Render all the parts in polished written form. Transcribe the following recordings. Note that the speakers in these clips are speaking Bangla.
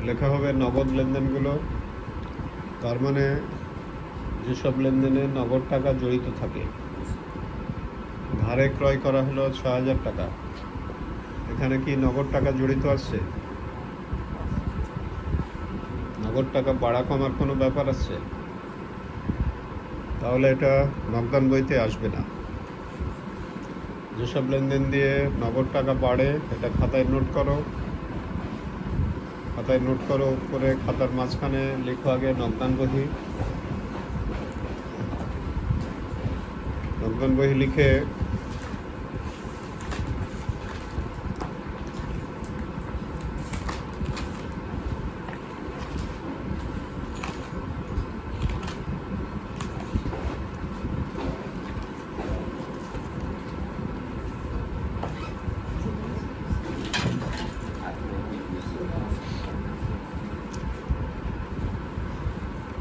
লেখা হবে নগদ লেনদেনগুলো, তার মানে যেসব লেনদেনে নগদ টাকা জড়িত থাকে। ধারে ক্রয় করা হলো ৬,০০০ টাকা, এখানে কি নগদ টাকা জড়িত আছে? নগদ টাকা বাড়া কমার কোনো ব্যাপার আছে? তাহলে এটা নগদান বইতে আসবে না। যেসব লেনদেন দিয়ে নগদ টাকা বাড়ে এটা খাতায় নোট করো, খাতায় নোট করো, করে খাতার মাঝখানে লেখো আগে নগদান বহি। নগদান বহি লিখে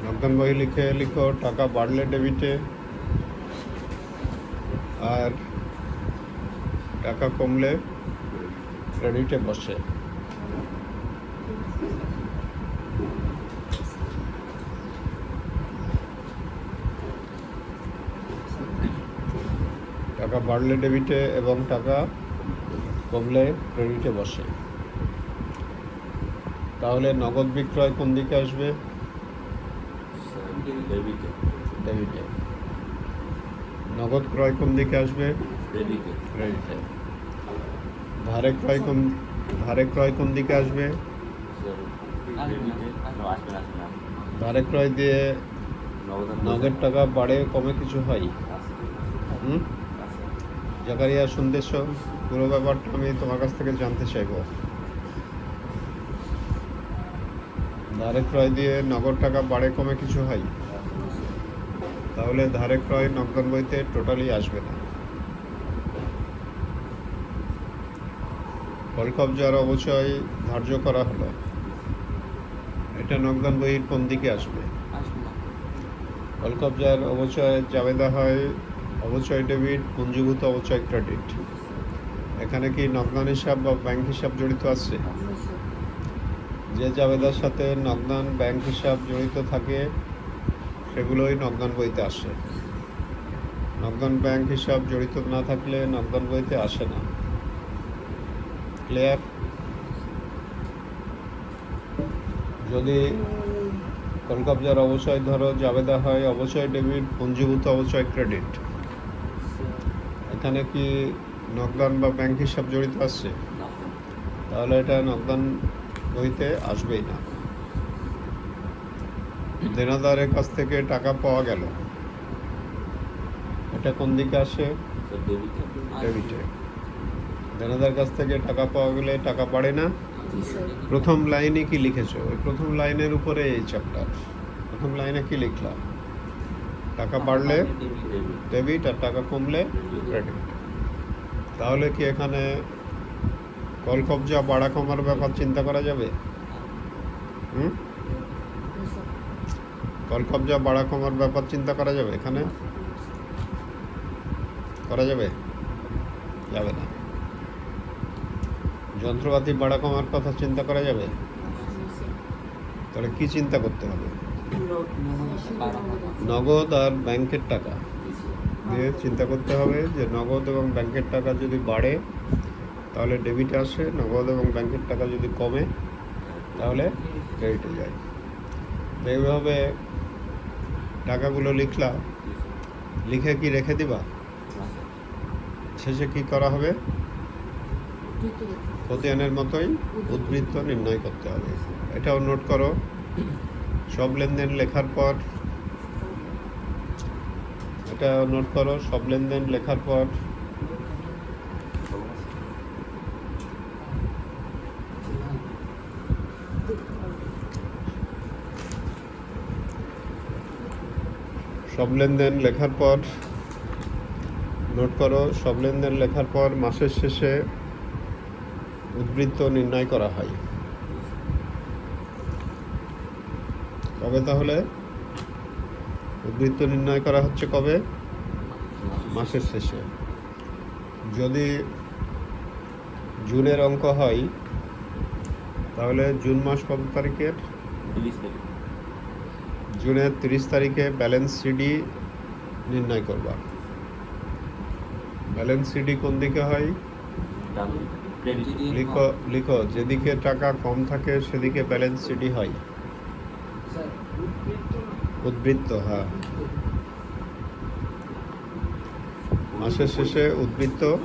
নগদান বই লিখে লিখো টাকা বাড়লে ডেবিটে আর টাকা কমলে ক্রেডিটে বসে। টাকা বাড়লে ডেবিটে এবং টাকা কমলে ক্রেডিটে বসে। তাহলে নগদ বিক্রয় কোন দিকে আসবে? ডেবিটে। নগদ ক্রয় কোন দিকে আসবে? ক্রেডিটে। ধারে ক্রয় কোন দিকে আসবে? ধারে ক্রয় দিয়ে নগদ টাকা বাড়ে কমে কিছু হয়? জাকারিয়া শুনতেছ? পুরো ব্যাপারটা আমি তোমার কাছ থেকে জানতে চাইব। ধারে ক্রয় দিয়ে নগদ টাকা বাড়ে কমে কিছু হয়? তাহলে ধারে ক্রয় নগদান বইতে টোটালি আসবে না। কলকবজার অবচয় ধার্য করা হলো, এটা নগদান বইয়ের কোন দিকে আসবে? কলকবজার অবচয় জাবেদা হয় অবচয় ডেবিট, পুঞ্জীভূত অবচয় ক্রেডিট। এখানে কি নগদান হিসাব বা ব্যাংক হিসাব জড়িত আছে? যে জাবেদার সাথে নগদান ব্যাংক হিসাব জড়িত থাকে সেগুলোই নগদান বইতে আসে। নগদান ব্যাংক হিসাব জড়িত না থাকলে নগদান বইতে আসে না। ক্লিয়ার? যদি কলকবজার অবচয় ধরো জাবেদা হয় অবচয় ডেবিট, পুঞ্জীভূত অবচয় ক্রেডিট, এখানে কি নগদান বা ব্যাংক হিসাব জড়িত আছে? তাহলে এটা নগদান বইতে আসবেই না। দেনাদারের কাছ থেকে টাকা পাওয়া গেল, এটা কোন দিকে আসে? ডেবিটে। দেনাদার কাছ থেকে টাকা পাওয়া গেলে টাকা বাড়ে না? প্রথম লাইনে কি লিখেছো? ওই প্রথম লাইনের উপরে এই চ্যাপ্টার প্রথম লাইনে কি লিখলাম? টাকা বাড়লে ডেবিট আর টাকা কমলে ক্রেডিট। তাহলে কি এখানে কলকবজা বাড়া কমার ব্যাপার চিন্তা করা যাবে? কলকবজা বাড়া কমার ব্যাপার চিন্তা করা যাবে? এখানে করা যাবে? যাবে না। যন্ত্রপাতি বাড়া কমার কথা চিন্তা করা যাবে? তাহলে কি চিন্তা করতে হবে? নগদ আর ব্যাংকের টাকা দিয়ে চিন্তা করতে হবে যে নগদ এবং ব্যাংকের টাকা যদি বাড়ে তাহলে ডেবিটে আসে, নগদ এবং ব্যাংকের টাকা যদি কমে তাহলে ক্রেডিটে যায়। এইভাবে টাকাগুলো লিখলা, লিখে কি রেখে দিবা? শেষে কি করা হবে? খতিয়ানের মতোই উদ্বৃত্ত নির্ণয় করতে হবে। এটাও নোট করো। সব লেনদেন লেখার পর এটা নোট করো, সব লেনদেন লেখার পর সব লেনদেন লেখার পর নোট করো, সব লেনদেন লেখার পর মাসের শেষে উদ্বৃত্ত নির্ণয় করা হয়। কবে? তাহলে উদ্বৃত্ত নির্ণয় করা হচ্ছে কবে? মাসের শেষে। যদি জুনের অঙ্ক হয় তাহলে জুন মাস কত তারিখের? 30 তারিখ। জুনের 30 তারিখে ব্যালেন্স সিডি নির্ণয় করবা। ব্যালেন্স সিডি কোন দিকে হয়? ডান দিকে। ক্রেডিট। লিখো লিখো, যেদিকে টাকা কম থাকে সেদিকে ব্যালেন্স সিডি হয়। উদ্বৃত্ত, হ্যাঁ। মাসের শেষে উদ্বৃত্ত